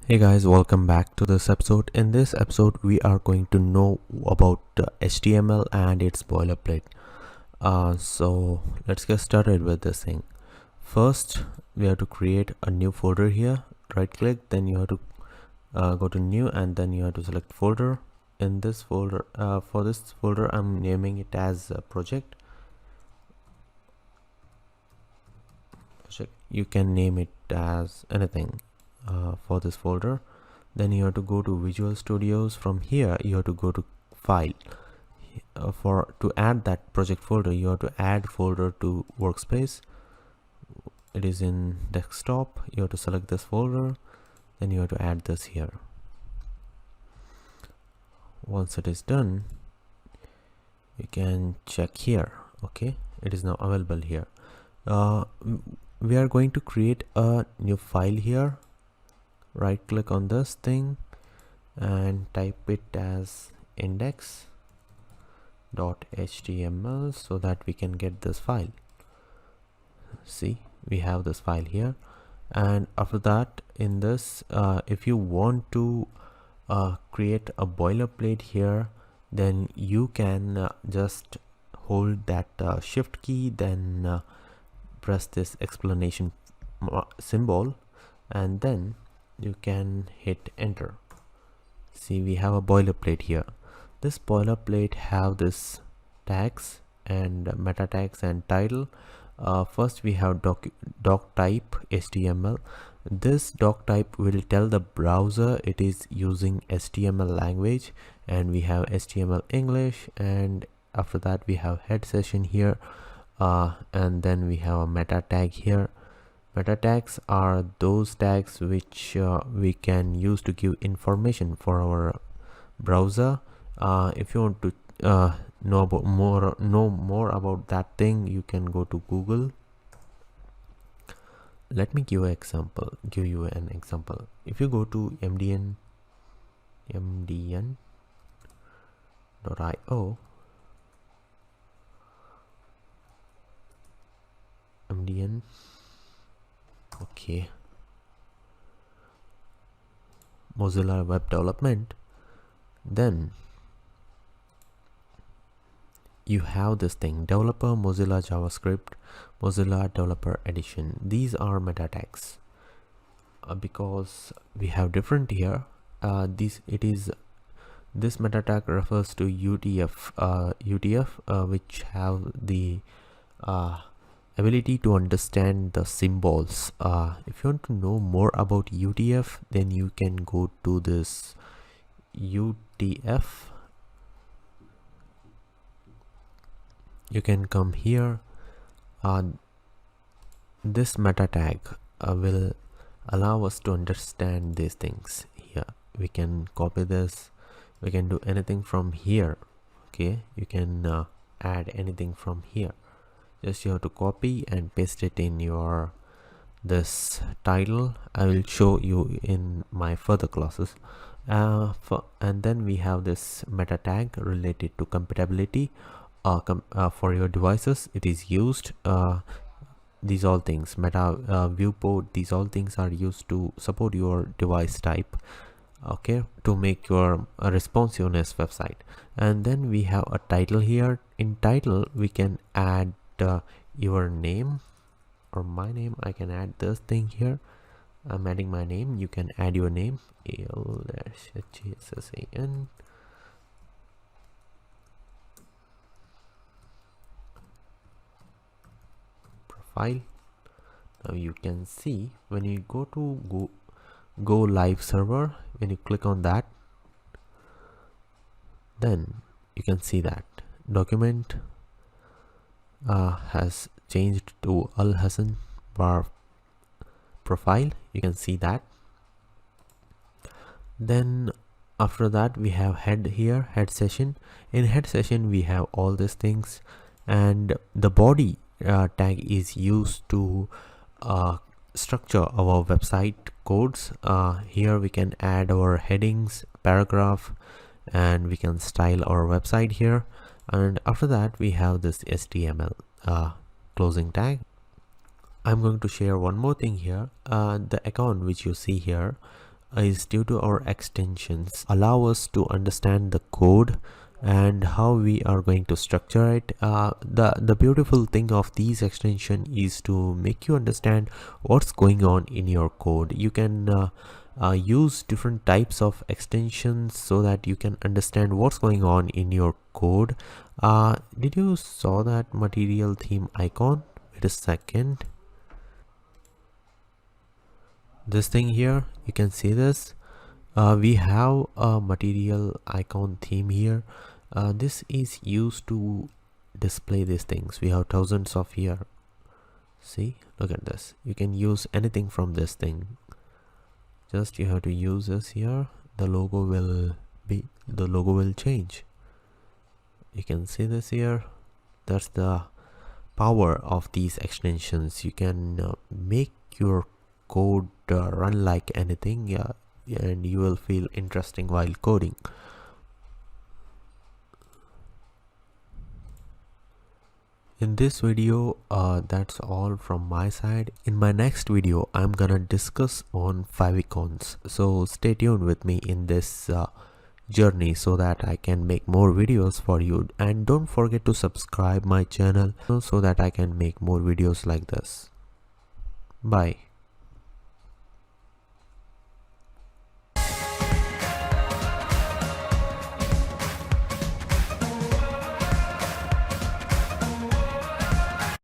Hey guys, welcome back to this episode. In this episode, we are going to know about HTML and its boilerplate. So let's get started with this thing. First, we have to create a new folder here. Right click, then you have to go to new, and then you have to select folder. In this folder, for this folder, I'm naming it as project. You can name it as anything for this folder. Then you have to go to Visual Studios. From here you have to go to file. To add that project folder, you have to add folder to workspace. It is in desktop. You have to select this folder, then you have to add this here. Once it is done, you can check here. Okay, it is now available here. We are going to create a new file here. Right click on this thing and type it as index.html so that we can get this file. See, we have this file here, and after that, in this if you want to create a boilerplate here, then you can just hold that shift key, then press this exclamation symbol, and then you can hit enter. See, we have a boilerplate here. This boilerplate have this tags and meta tags and title. First we have doc type HTML. This doc type will tell the browser it is using HTML language, and we have HTML English, and after that we have head session here, and then we have a meta tag here. Meta tags are those tags which we can use to give information for our browser. If you want to know more about that thing, you can go to Google. Let me give you an example. If you go to mdn.io, okay, Mozilla Web Development, then you have this thing, developer, Mozilla JavaScript, Mozilla Developer Edition. These are meta tags because we have different here. This meta tag refers to UTF, which have the ability to understand the symbols. If you want to know more about UTF, then you can go to this UTF. You can come here. This meta tag will allow us to understand these things. Here we can copy this. We can do anything from here. Okay, you can add anything from here. Just you have to copy and paste it in your this title. I will show you in my further classes. And then we have this meta tag related to compatibility for your devices. It is used. These all things, meta viewport, these all things are used to support your device type, okay, to make your responsiveness website. And then we have a title here. In title we can add your name or my name. I can add this thing here. I'm adding my name. You can add your name. ALSHSAN. Profile. Now you can see when you go to go live server, when you click on that, then you can see that document has changed to Al Hassan bar profile. You can see that. Then after that we have head here, head session. In head session we have all these things, and the body tag is used to structure our website codes. Here we can add our headings, paragraph, and we can style our website here. And after that we have this HTML closing tag. I'm going to share one more thing here. The account which you see here, is due to our extensions allow us to understand the code and how we are going to structure it. The beautiful thing of these extension is to make you understand what's going on in your code. You can use different types of extensions so that you can understand what's going on in your code. Did you saw that material theme icon? Wait a second. This thing here, you can see this. We have a material icon theme here. This is used to display these things. We have thousands of here. See, look at this. You can use anything from this thing. Just you have to use this here. The logo will change. You can see this here. That's the power of these extensions. You can make your code run like anything, and you will feel interesting while coding. In this video, that's all from my side. In my next video, I'm gonna discuss on favicons. So stay tuned with me in this journey so that I can make more videos for you. And don't forget to subscribe my channel so that I can make more videos like this. Bye.